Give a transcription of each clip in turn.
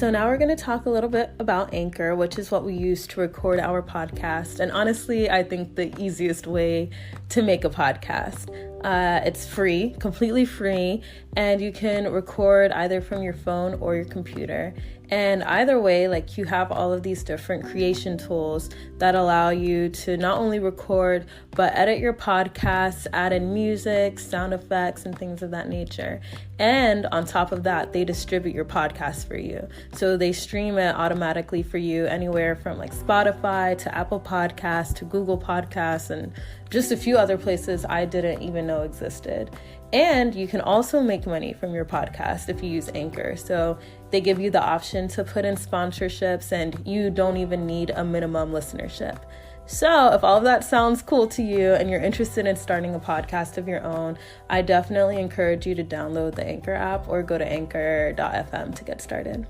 So now we're going to talk a little bit about Anchor, which is what we use to record our podcast. And honestly, I think the easiest way to make a podcast. It's free, completely free, and you can record either from your phone or your computer. And either way, like, you have all of these different creation tools that allow you to not only record, but edit your podcasts, add in music, sound effects, and things of that nature. And on top of that, they distribute your podcast for you. So they stream it automatically for you anywhere from like Spotify to Apple Podcasts to Google Podcasts and just a few other places I didn't even know existed. And you can also make money from your podcast if you use Anchor. So they give you the option to put in sponsorships and you don't even need a minimum listenership. So if all of that sounds cool to you and you're interested in starting a podcast of your own, I definitely encourage you to download the Anchor app or go to anchor.fm to get started.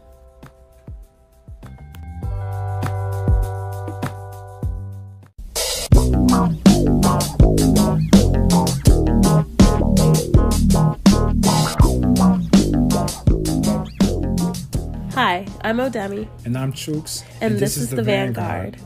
Hi, I'm Odemi. And I'm Chooks. And this is the Vanguard.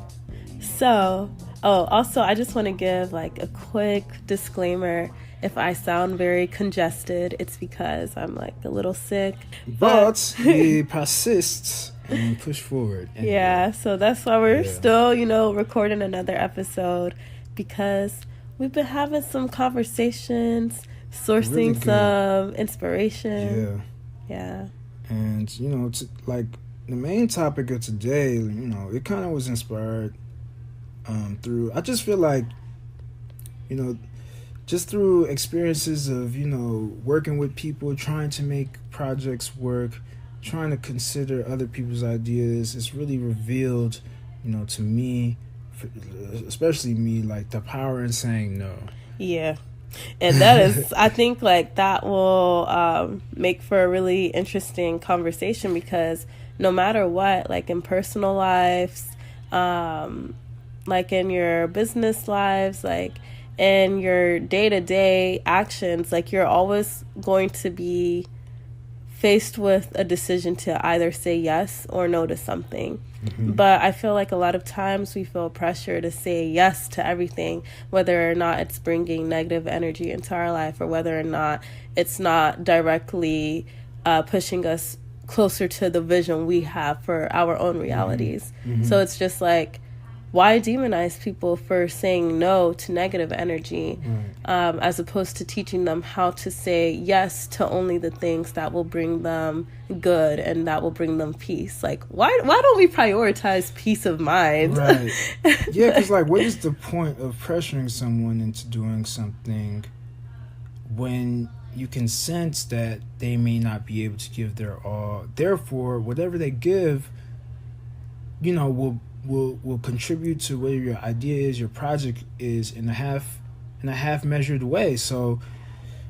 So, also, I just want to give like a quick disclaimer. If I sound very congested, it's because I'm like a little sick. But we persist and push forward. Anyway. Yeah, so that's why we're still, recording another episode, because we've been having some conversations, sourcing really some inspiration. Yeah. And, like the main topic of today, it kind of was inspired through, I just feel like, just through experiences of, working with people, trying to make projects work, trying to consider other people's ideas, it's really revealed, to me, especially me, like the power in saying no. Yeah. And that is, I think, like, that will make for a really interesting conversation, because no matter what, like in personal lives, like in your business lives, like in your day-to-day actions, like you're always going to be faced with a decision to either say yes or no to something. Mm-hmm. But I feel like a lot of times we feel pressure to say yes to everything, whether or not it's bringing negative energy into our life or whether or not it's not directly pushing us closer to the vision we have for our own realities. Mm-hmm. So it's just like, why demonize people for saying no to negative energy, as opposed to teaching them how to say yes to only the things that will bring them good and that will bring them peace? Like, why don't we prioritize peace of mind? Right. Yeah, because, like, what is the point of pressuring someone into doing something when you can sense that they may not be able to give their all? Therefore, whatever they give, will contribute to where your idea is, your project is, in a half measured way. So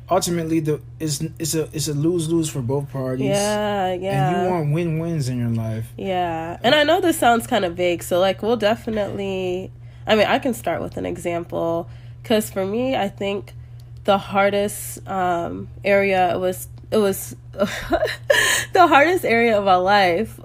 ultimately, it's a lose-lose for both parties. Yeah. And you want win-wins in your life. Yeah. And I know this sounds kind of vague, so like we'll definitely, I can start with an example, because for me, I think the hardest area was the hardest area of my life,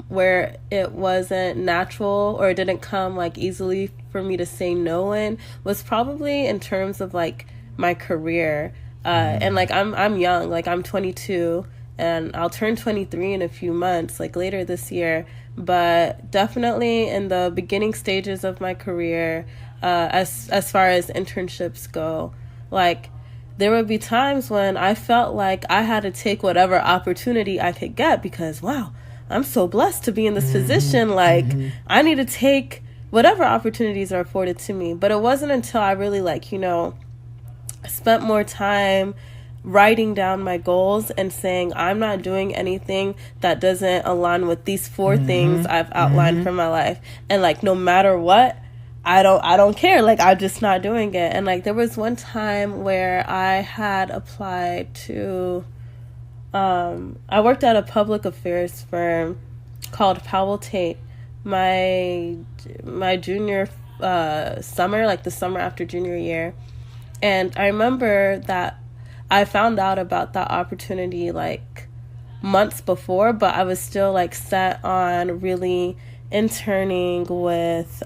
where it wasn't natural or it didn't come like easily for me to say no in, was probably in terms of like my career. And like I'm young, like I'm 22 and I'll turn 23 in a few months, like later this year. But definitely in the beginning stages of my career, as far as internships go, like there would be times when I felt like I had to take whatever opportunity I could get, because, wow, I'm so blessed to be in this position. Like, I need to take whatever opportunities are afforded to me. But it wasn't until I really, spent more time writing down my goals and saying, I'm not doing anything that doesn't align with these four things I've outlined for my life. And, no matter what, I don't care. Like, I'm just not doing it. And there was one time where I had applied to, I worked at a public affairs firm called Powell Tate my junior summer, the summer after junior year. And I remember that I found out about that opportunity months before, but I was still like set on really interning with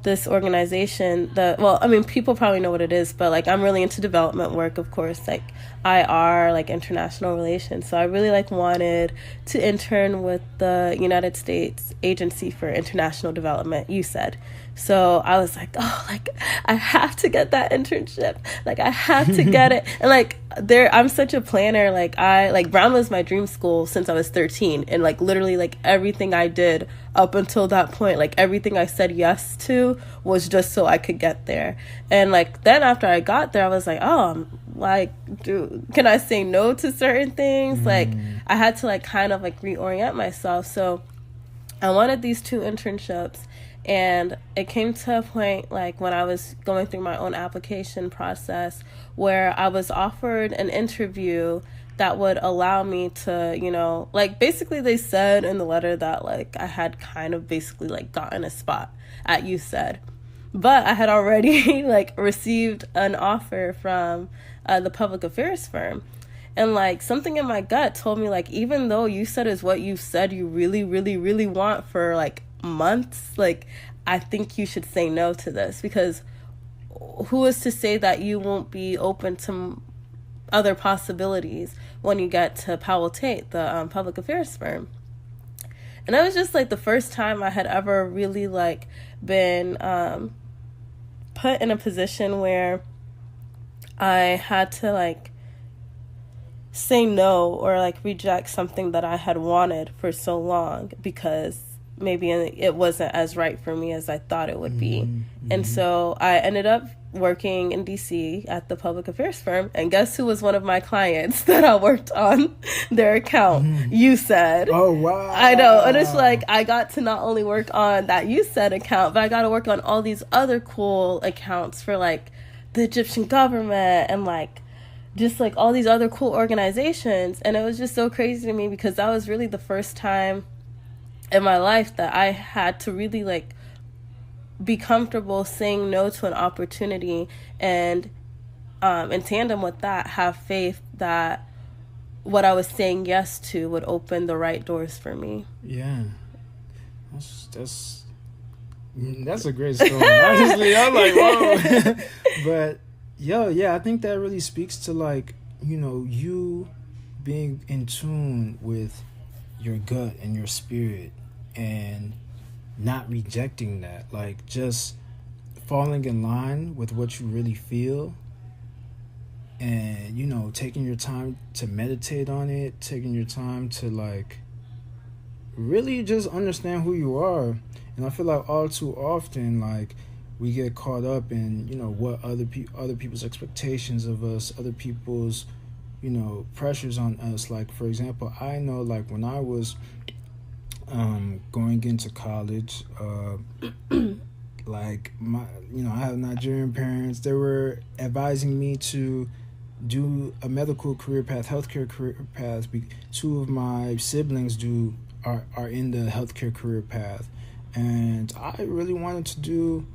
this organization that, well, I mean, people probably know what it is, but like I'm really into development work, of course, like IR, like international relations. So I really like wanted to intern with the United States Agency for International Development, USAID. So I was like, oh, like I have to get that internship. Like I have to get it. And like I'm such a planner. Like Brown was my dream school since I was 13. And like literally like everything I did up until that point, like everything I said yes to was just so I could get there. And like then after I got there, I was like, oh, like, dude, can I say no to certain things? Like I had to like kind of like reorient myself. So I wanted these 2 internships. And it came to a point, like, when I was going through my own application process where I was offered an interview that would allow me to, you know, like, basically they said in the letter that, like, I had kind of basically, like, gotten a spot at USAID. But I had already, like, received an offer from the public affairs firm. And, like, something in my gut told me, like, even though USAID is what you said you really, really, really want for, like, months, like I think you should say no to this, because who is to say that you won't be open to other possibilities when you get to Powell Tate, the public affairs firm. And that was just like the first time I had ever really like been put in a position where I had to like say no or like reject something that I had wanted for so long because maybe it wasn't as right for me as I thought it would be. And so I ended up working in DC at the public affairs firm, and guess who was one of my clients that I worked on their account? USAID. Oh wow. I know. And it's like I got to not only work on that USAID account, but I got to work on all these other cool accounts for like the Egyptian government and like just like all these other cool organizations. And it was just so crazy to me because that was really the first time in my life that I had to really like be comfortable saying no to an opportunity, and in tandem with that have faith that what I was saying yes to would open the right doors for me. Yeah, that's a great story. Honestly, I'm like, whoa. But yeah, I think that really speaks to like, you know, you being in tune with your gut and your spirit and not rejecting that, like just falling in line with what you really feel, and you know, taking your time to meditate on it, taking your time to like really just understand who you are. And I feel like all too often like we get caught up in, you know, what other people's expectations of us, other people's, you know, pressures on us. Like for example, I know like when I was going into college, like my, you know, I have Nigerian parents. They were advising me to do a medical career path, healthcare career path. 2 of my siblings are in the healthcare career path, and I really wanted to do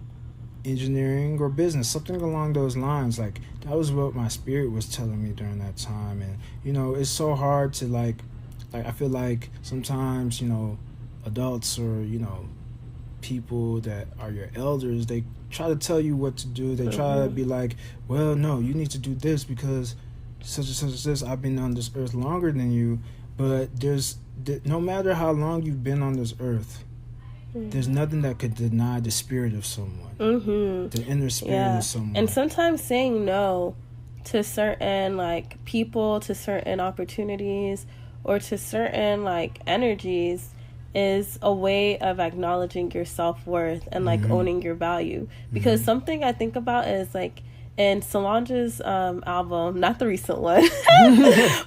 engineering or business, something along those lines. Like that was what my spirit was telling me during that time. And you know, it's so hard to like I feel like sometimes, you know, adults or, you know, people that are your elders, they try to tell you what to do. They try to be like, well, no, you need to do this because such and such and this. I've been on this earth longer than you. But no matter how long you've been on this earth, there's nothing that could deny the spirit of someone, the inner spirit of someone. And sometimes saying no to certain like people, to certain opportunities, or to certain like energies is a way of acknowledging your self-worth and like owning your value. Because something I think about is like in Solange's album, not the recent one,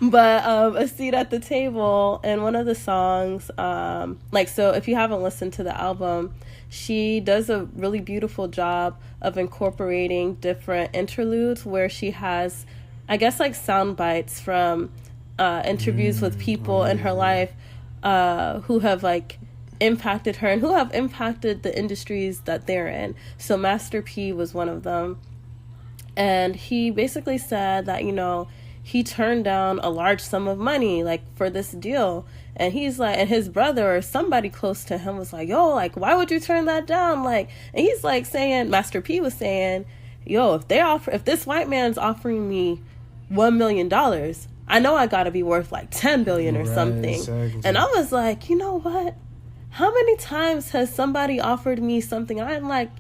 but A Seat at the Table, and one of the songs, like, so if you haven't listened to the album, she does a really beautiful job of incorporating different interludes where she has, I guess, like sound bites from interviews with people in her life who have like impacted her and who have impacted the industries that they're in. So Master P was one of them. And he basically said that, you know, he turned down a large sum of money, like, for this deal. And he's like, and his brother or somebody close to him was like, yo, like, why would you turn that down? Like, and he's like saying, Master P was saying, yo, if this white man's offering me $1 million, I know I gotta be worth like 10 billion or something. Exactly. And I was like, you know what? How many times has somebody offered me something? I'm like,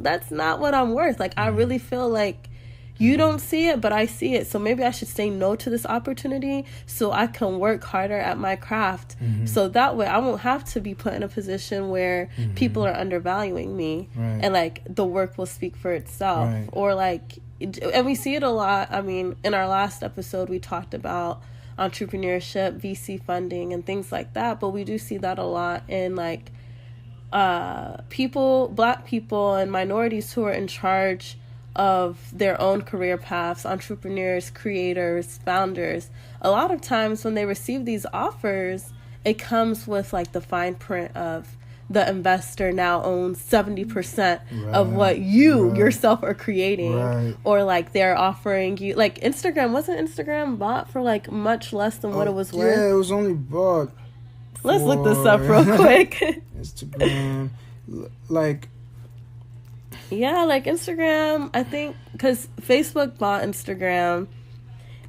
that's not what I'm worth. Like, I really feel like you don't see it, but I see it. So maybe I should say no to this opportunity so I can work harder at my craft. So that way I won't have to be put in a position where people are undervaluing me. Right. And, like, the work will speak for itself. Right. Or, like, and we see it a lot. I mean, in our last episode, we talked about entrepreneurship, VC funding, and things like that. But we do see that a lot in, like, Black people and minorities who are in charge of their own career paths, entrepreneurs, creators, founders. A lot of times when they receive these offers, it comes with, like, the fine print of the investor now owns 70% of what you yourself are creating. Right. Or, like, they're offering you, like, wasn't Instagram bought for, like, much less than what it was worth? Yeah, it was only bought for... Let's look this up real quick. Instagram, like... Yeah, like, Instagram, I think, because Facebook bought Instagram,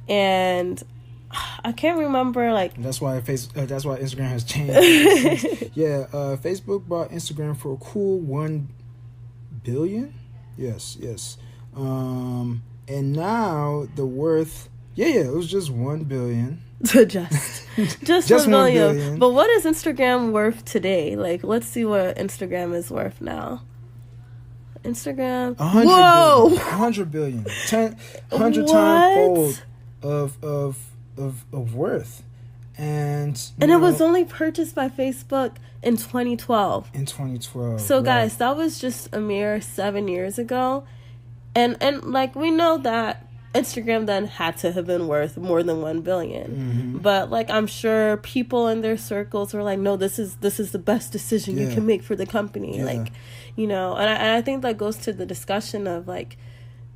and I can't remember, like... That's why Instagram has changed. Facebook bought Instagram for a cool $1 billion. Yes. And now the worth... Yeah, it was just $1 billion. just $1 billion. But what is Instagram worth today? Like, let's see what Instagram is worth now. Instagram. 100 billion. 100 times fold of worth. And it was only purchased by Facebook in 2012. So guys, that was just a mere 7 years ago. And like, we know that Instagram then had to have been worth more than 1 billion. But, like, I'm sure people in their circles were like, no, this is the best decision you can make for the company. Like, and I think that goes to the discussion of, like,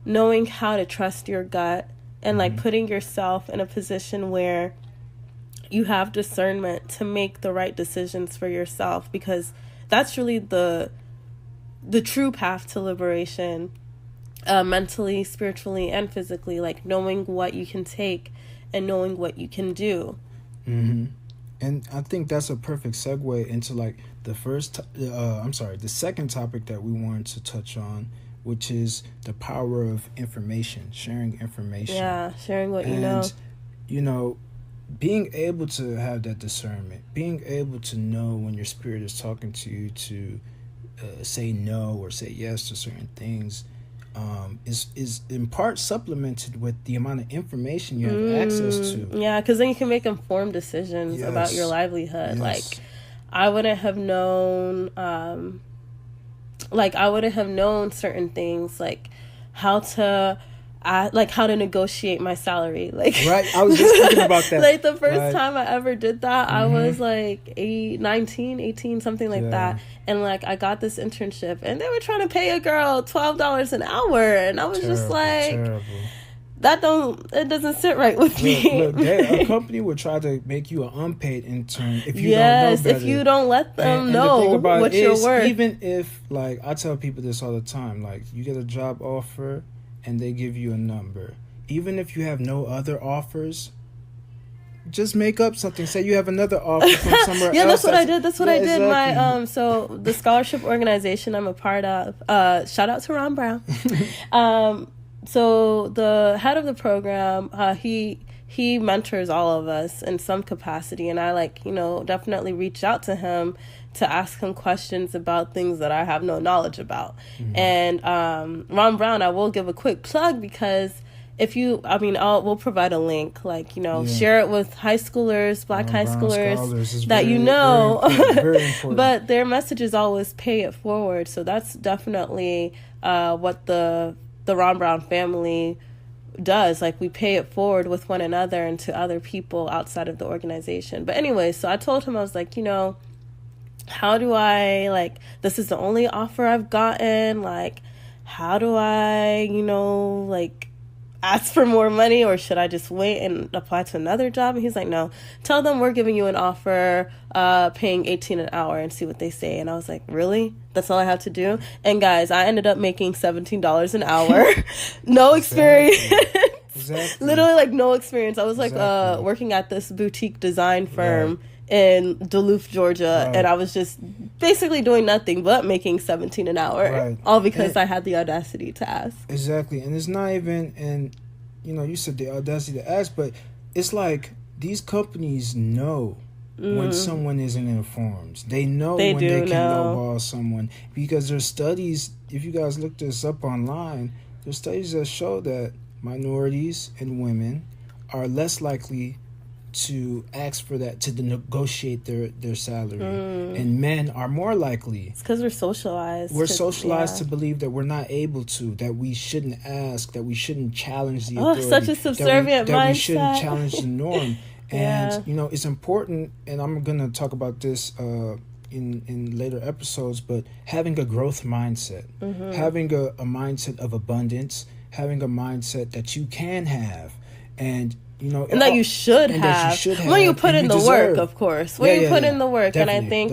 knowing how to trust your gut and, like, putting yourself in a position where you have discernment to make the right decisions for yourself, because that's really the true path to liberation, mentally, spiritually, and physically, like, knowing what you can take and knowing what you can do. And I think that's a perfect segue into, like, the second topic that we wanted to touch on, which is the power of information, sharing information. Yeah, sharing what you know. Being able to have that discernment, being able to know when your spirit is talking to you to say no or say yes to certain things, is in part supplemented with the amount of information you have access to. Yeah, because then you can make informed decisions about your livelihood. Like, I wouldn't have known, certain things, like how to negotiate my salary. Like, right, I was just thinking about that. Like, the first time I ever did that, I was like 18, something like that. And, like, I got this internship, and they were trying to pay a girl $12 an hour, and I was just like, it doesn't sit right with me. Look, a company would try to make you an unpaid intern if you don't know better. If you don't let them know what you're worth. Even if, like, I tell people this all the time, like, you get a job offer and they give you a number. Even if you have no other offers, just make up something. Say you have another offer from somewhere else. That's what I did. That's what I did. Exactly. My so the scholarship organization I'm a part of. Shout out to Ron Brown. So the head of the program, he mentors all of us in some capacity, and I definitely reach out to him to ask him questions about things that I have no knowledge about. And Ron Brown, I will give a quick plug, because we'll provide a link, share it with high schoolers, Black high schoolers that very important. But their message is always pay it forward. So that's definitely what the Ron Brown family does. Like, we pay it forward with one another and to other people outside of the organization. But anyway, so I told him, I was like, how do I, this is the only offer I've gotten, how do I, ask for more money, or should I just wait and apply to another job? And he's like, no, tell them we're giving you an offer paying $18 an hour and see what they say. And I was like, really? That's all I have to do? And guys, I ended up making $17 an hour. No experience. Exactly. Literally like no experience. I was like working at this boutique design firm in Duluth, Georgia, and I was just basically doing nothing but making $17 an hour, all because I had the audacity to ask. Exactly, and it's not even, and you said the audacity to ask, but it's like these companies know when someone isn't informed. They know when they can lowball someone, because there's studies. If you guys look this up online, there's studies that show that minorities and women are less likely to ask for that, to negotiate their salary, and men are more likely. It's because we're socialized. We're socialized to believe that we're not able to, that we shouldn't ask, that we shouldn't challenge the authority. Such a subservient mindset. That we shouldn't challenge the norm. And it's important, and I'm gonna talk about this in later episodes, but having a growth mindset, having a mindset of abundance, having a mindset that you can have, and that you should have when you put in the work, of course. When you put in the work. And I think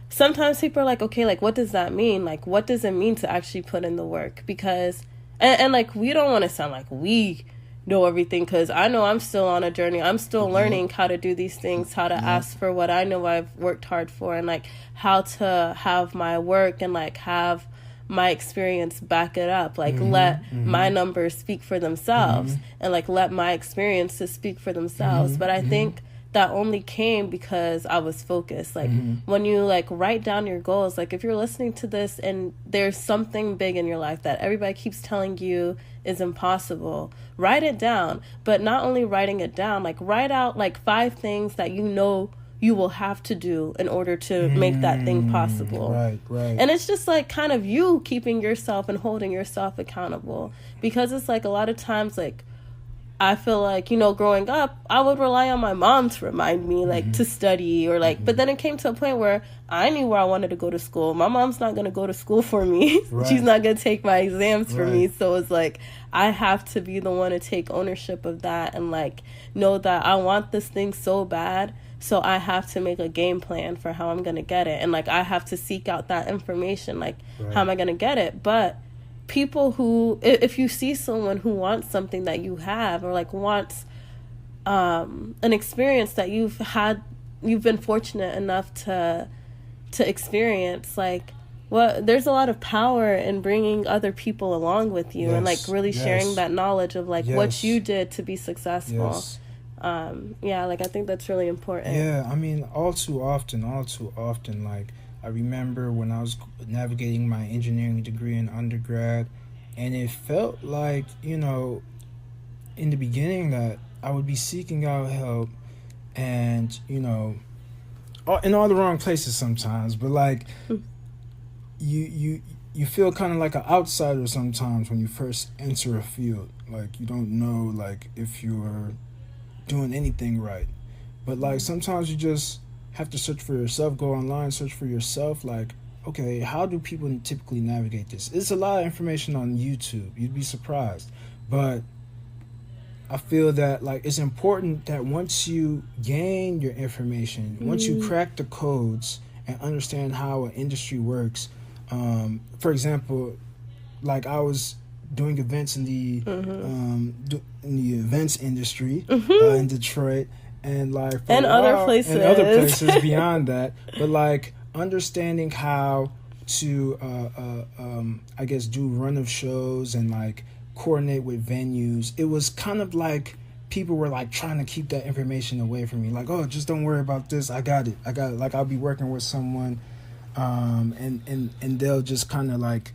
sometimes people are like, okay, like what does that mean? Like what does it mean to actually put in the work? Because and like we don't want to sound like we know everything, because I know I'm still on a journey. I'm still learning how to do these things, how to ask for what I know I've worked hard for, and like how to have my work and like have my experience back it up, like let my numbers speak for themselves, and like let my experiences speak for themselves. But I think that only came because I was focused. Like when you like write down your goals, like if you're listening to this and there's something big in your life that everybody keeps telling you is impossible, write it down. But not only writing it down, like write out like 5 things that you will have to do in order to make that thing possible. Right. And it's just like kind of you keeping yourself and holding yourself accountable. Because it's like a lot of times, like, I feel like, growing up, I would rely on my mom to remind me, like, to study or like, but then it came to a point where I knew where I wanted to go to school. My mom's not going to go to school for me. She's not going to take my exams for me. So it's like, I have to be the one to take ownership of that and like, know that I want this thing so bad. So I have to make a game plan for how I'm going to get it. And like, I have to seek out that information. Like, how am I going to get it? But people who, if you see someone who wants something that you have, or like wants an experience that you've been fortunate enough to experience, like, well, there's a lot of power in bringing other people along with you and like really sharing that knowledge of like what you did to be successful. Like I think that's really important. I mean, all too often, like I remember when I was navigating my engineering degree in undergrad, and it felt like, in the beginning that I would be seeking out help and, in all the wrong places sometimes, but like you feel kind of like an outsider sometimes when you first enter a field. Like you don't know like if you're doing anything right, but like sometimes you just have to search for yourself, go online, search for yourself, like, okay, how do people typically navigate this? It's a lot of information on YouTube, you'd be surprised, but I feel that like it's important that once you gain your information, once you crack the codes and understand how an industry works, for example, like I was doing events in the events industry in Detroit, and like other places beyond that, but like understanding how to I guess do run of shows and like coordinate with venues. It was kind of like people were like trying to keep that information away from me, like, oh, just don't worry about this, I got it. Like I'll be working with someone and they'll just kind of like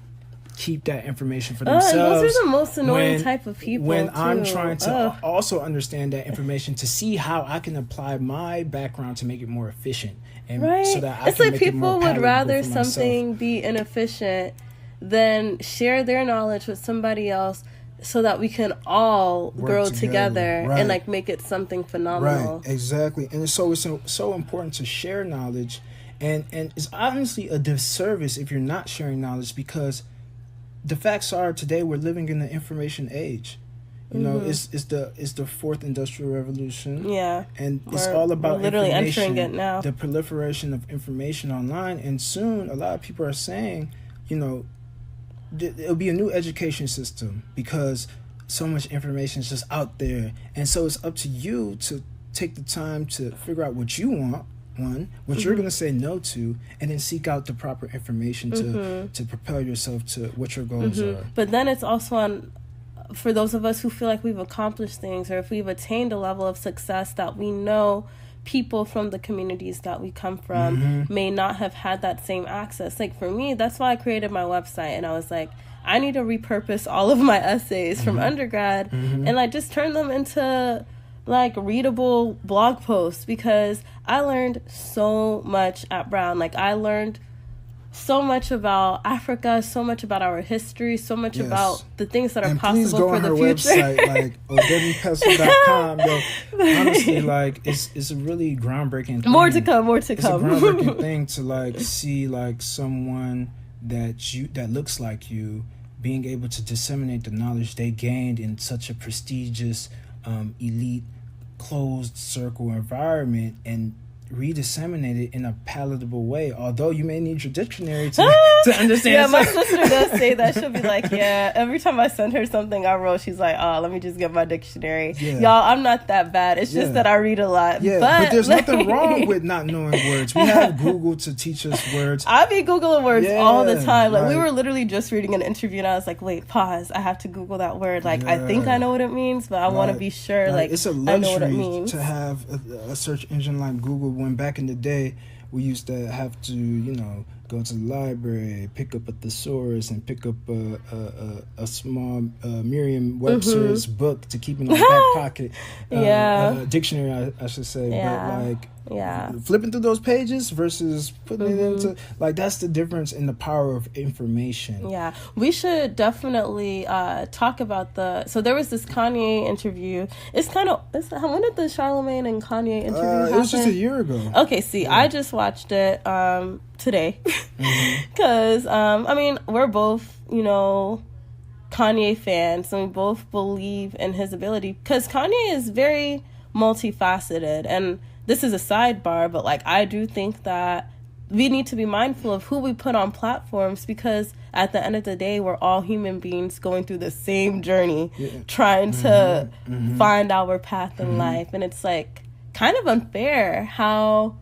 keep that information for themselves. Those are the most annoying type of people. When I'm trying to also understand that information to see how I can apply my background to make it more efficient, and so that I it's can like make it more people would rather for myself. Something be inefficient than share their knowledge with somebody else, so that we can all grow together and like make it something phenomenal. Right, exactly. And it's so important to share knowledge, and it's honestly a disservice if you're not sharing knowledge, because the facts are today we're living in the information age. You know, it's the fourth industrial revolution. Yeah, and it's all about literally information, entering it now. the proliferation of information online, and soon a lot of people are saying, you know, it'll be a new education system because so much information is just out there, and so it's up to you to take the time to figure out what you want. What you're going to say no to, and then seek out the proper information to propel yourself to what your goals are. But then it's also on, for those of us who feel like we've accomplished things, or if we've attained a level of success that we know people from the communities that we come from may not have had that same access. Like for me, that's why I created my website, and I was like, I need to repurpose all of my essays from undergrad and like just turn them into like readable blog posts, because I learned so much at Brown. Like I learned so much about Africa, so much about our history, so much about the things that are possible for the future. Please go on her website, like odemipessu.com. Yo, honestly, like it's a really groundbreaking thing. More to come. It's a groundbreaking thing to like see like someone that looks like you being able to disseminate the knowledge they gained in such a prestigious, elite, closed circle environment and redisseminate it in a palatable way, although you may need your dictionary to understand. Yeah, my sister does say that. She'll be like, yeah, every time I send her something I wrote, she's like, oh, let me just get my dictionary. Y'all, I'm not that bad. It's just that I read a lot. But there's nothing wrong with not knowing words. We have Google to teach us words. I be Googling words all the time. Like we were literally just reading an interview and I was like, wait, pause, I have to Google that word. Like I think I know what it means, but I want to be sure like it's a I know what it luxury means to have a search engine like Google, when back in the day we used to have to, you know, go to the library, pick up a thesaurus, and pick up a small Merriam-Webster's book to keep in our back pocket. Dictionary, I should say. But like, flipping through those pages versus putting it into, like, that's the difference in the power of information. Yeah, we should definitely talk about so there was this Kanye interview. It's kind of, when did the Charlemagne and Kanye interview happen? It was just a year ago. Okay, I just watched it today because I mean, we're both, you know, Kanye fans, and we both believe in his ability, because Kanye is very multifaceted. And this is a sidebar, but like I do think that we need to be mindful of who we put on platforms, because at the end of the day, we're all human beings going through the same journey, trying to find our path in life. And it's like kind of unfair how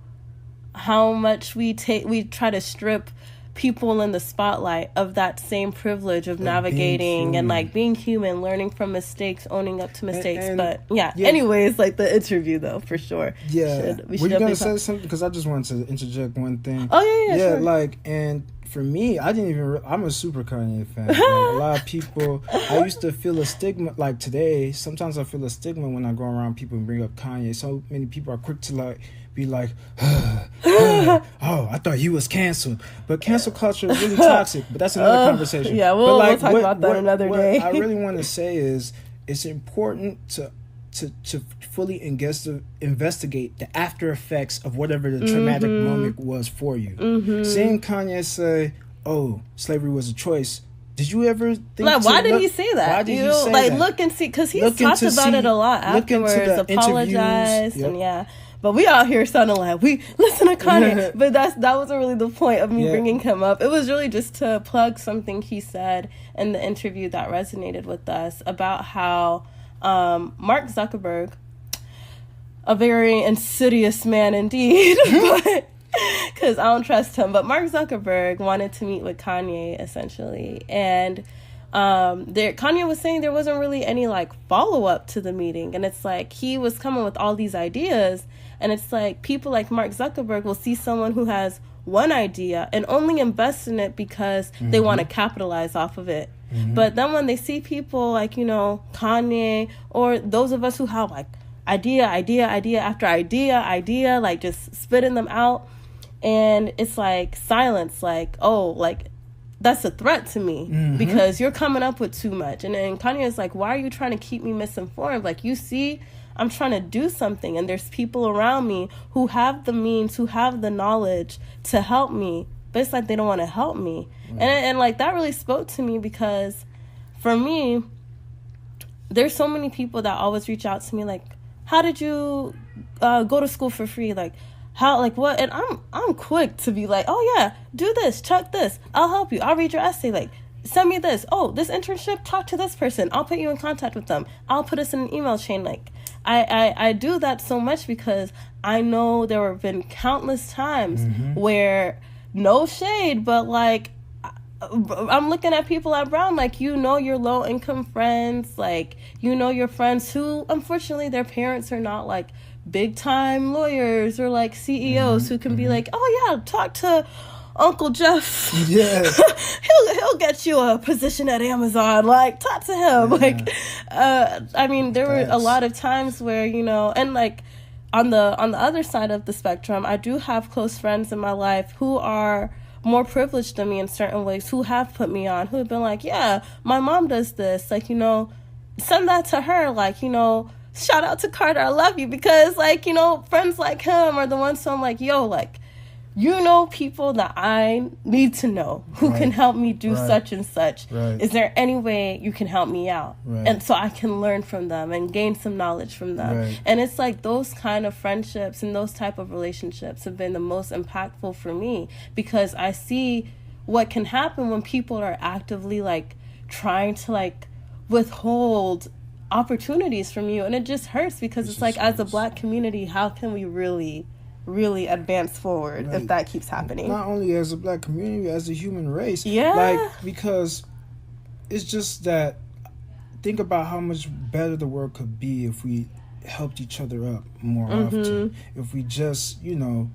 much we try to strip people in the spotlight of that same privilege of navigating and like being human, learning from mistakes, owning up to mistakes. But anyways, like the interview though, for sure. We should. Were you gonna say something? Because I just wanted to interject one thing. Oh yeah, sure. Like, and for me, I didn't even. I'm a super Kanye fan. Like, a lot of people. I used to feel a stigma. Like today, sometimes I feel a stigma when I go around people and bring up Kanye. So many people are quick to like be like, oh, I thought you was canceled. But cancel culture is really toxic. But that's another conversation. Yeah, we'll talk about that another day. What I really want to say is, it's important to fully investigate the after effects of whatever the traumatic moment was for you. Seeing Kanye say, "Oh, slavery was a choice." Did you ever think? Like, why did he say that? Why did he say that? Look and see, because he's talked about it a lot afterwards. Apologized and But we out here sounding like we listen to Kanye. But that wasn't really the point of me bringing him up. It was really just to plug something he said in the interview that resonated with us about how Mark Zuckerberg, a very insidious man indeed, because I don't trust him, but Mark Zuckerberg wanted to meet with Kanye essentially, and Kanye was saying there wasn't really any like follow-up to the meeting, and it's like he was coming with all these ideas, and it's like people like Mark Zuckerberg will see someone who has one idea and only invest in it because they want to capitalize off of it. But then when they see people like, you know, Kanye, or those of us who have like idea after idea, like just spitting them out, and it's like silence, like, oh, like that's a threat to me because you're coming up with too much. And then Kanye is like, why are you trying to keep me misinformed? Like, you see, I'm trying to do something, and there's people around me who have the means, who have the knowledge to help me. but it's like they don't want to help me. And like that really spoke to me, because for me, there's so many people that always reach out to me like, how did you go to school for free? Like, how, like what? And I'm quick to be like, oh yeah, do this, check this, I'll help you, I'll read your essay, like send me this, oh, this internship, talk to this person, I'll put you in contact with them, I'll put us in an email chain. Like I do that so much because I know there have been countless times where, no shade, but like I'm looking at people at Brown, like, you know, your low income friends, like, you know, your friends who unfortunately their parents are not like big time lawyers or like CEOs who can be like, oh yeah, talk to Uncle Jeff. Yeah. he'll get you a position at Amazon. Like, talk to him. Yeah. Like, I mean, there were a lot of times where, you know, and like on the other side of the spectrum, I do have close friends in my life who are more privileged than me in certain ways, who have put me on, who have been like, yeah, my mom does this, like, you know, send that to her, like, you know, shout out to Carter, I love you, because like, you know, friends like him are the ones who I'm like, yo, like, you know, people that I need to know who can help me do such and such. Is there any way you can help me out? And so I can learn from them and gain some knowledge from them. And it's like those kind of friendships and those type of relationships have been the most impactful for me, because I see what can happen when people are actively like trying to like withhold opportunities from you. And it just hurts, because it's like, as a Black community, how can we really advance forward if that keeps happening? Not only as a Black community, as a human race. Yeah. Like, because it's just that, think about how much better the world could be if we helped each other up more often. If we just, you know...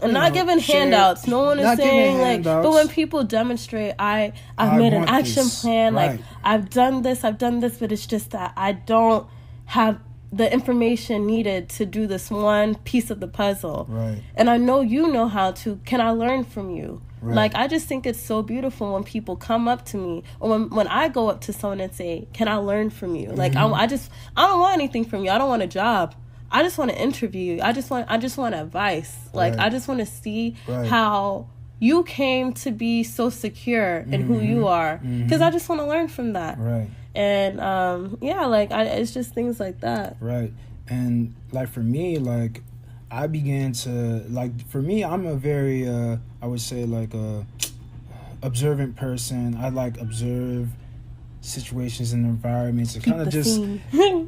And not giving handouts. No one is saying, like... But when people demonstrate, I've made an action plan, like, I've done this, but it's just that I don't have the information needed to do this one piece of the puzzle. And I know you know how to. Can I learn from you? Like, I just think it's so beautiful when people come up to me, or when I go up to someone and say, can I learn from you? Like, I don't want anything from you. I don't want a job. I just want to interview you. I just want advice. Like, I just want to see how you came to be so secure in who you are, because I just want to learn from that. And like, it's just things like that. And like, for me, like, I began to, like, for me, I'm a very I would say, like, a observant person. I like observe situations and environments and kind of just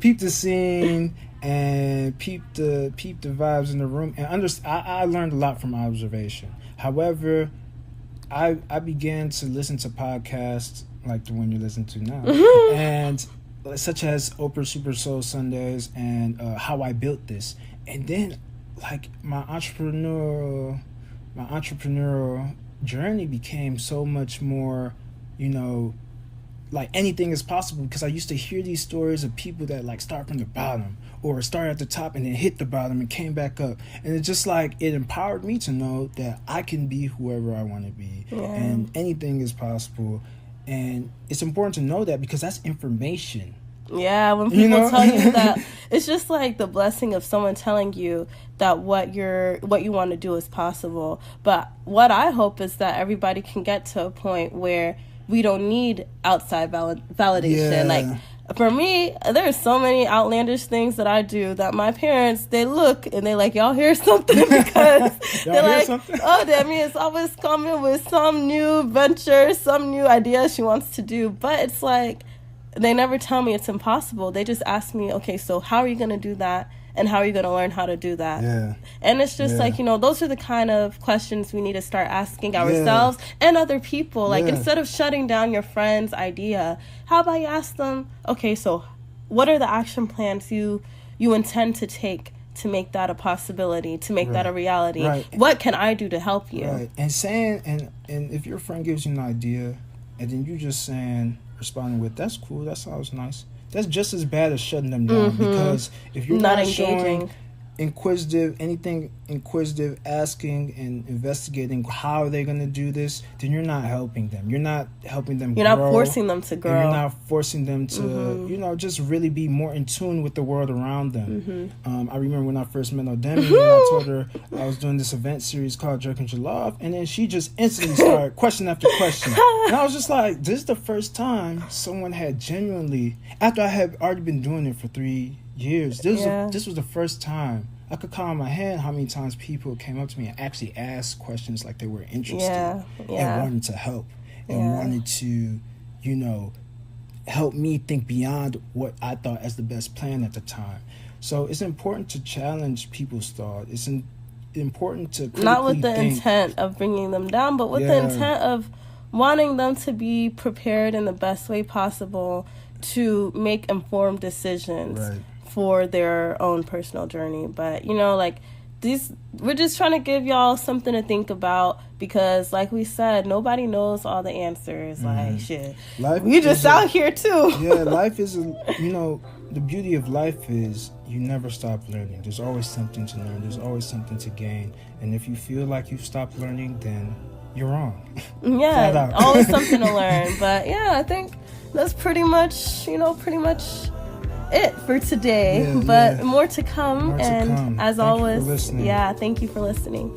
peep the scene and peep the vibes in the room. And I learned a lot from observation. However, I began to listen to podcasts like the one you listen to now, and such as Oprah Super Soul Sundays and How I Built This. And then, like, my entrepreneurial journey became so much more, you know, like, anything is possible, because I used to hear these stories of people that like start from the bottom or start at the top and then hit the bottom and came back up. And it's just like, it empowered me to know that I can be whoever I want to be, and anything is possible. And it's important to know that, because that's information. Yeah, when people tell you that, it's just like the blessing of someone telling you that what you want to do is possible. But what I hope is that everybody can get to a point where we don't need outside validation. Like, for me, there's so many outlandish things that I do that my parents, they look and they like, y'all hear something? Because they're like, oh, Demi is always coming with some new venture, some new idea she wants to do. But it's like, they never tell me it's impossible. They just ask me, okay, so how are you going to do that? And how are you going to learn how to do that? And it's just like, you know, those are the kind of questions we need to start asking ourselves and other people. Like, instead of shutting down your friend's idea, how about you ask them, okay, so what are the action plans you intend to take to make that a possibility, to make that a reality? What can I do to help you? And saying, and if your friend gives you an idea, and then you just responding with, that's cool, that sounds nice, that's just as bad as shutting them down. Because if you're not engaging, anything inquisitive, asking and investigating how they're going to do this, then you're not helping them. You're not helping them You're grow. not forcing them to grow. And you're not forcing them to, just really be more in tune with the world around them. I remember when I first met Odemi, and I told her I was doing this event series called Jerk and Jollof, and then she just instantly started question after question. And I was just like, this is the first time someone had genuinely, after I had already been doing it for 3 years, this was the first time I could count on my hand how many times people came up to me and actually asked questions like they were interested and wanted to help and wanted to, help me think beyond what I thought as the best plan at the time. So it's important to challenge people's thought. It's important to not with the think. intent of bringing them down, but with the intent of wanting them to be prepared in the best way possible to make informed decisions for their own personal journey. But we're just trying to give y'all something to think about, because like we said, nobody knows all the answers. Like shit, we just out here too. Life is the beauty of life is you never stop learning. There's always something to learn. There's always something to gain. And if you feel like you've stopped learning, then you're wrong. Always something to learn. But I think that's pretty much it for today. But more to come. As always, thank you for listening.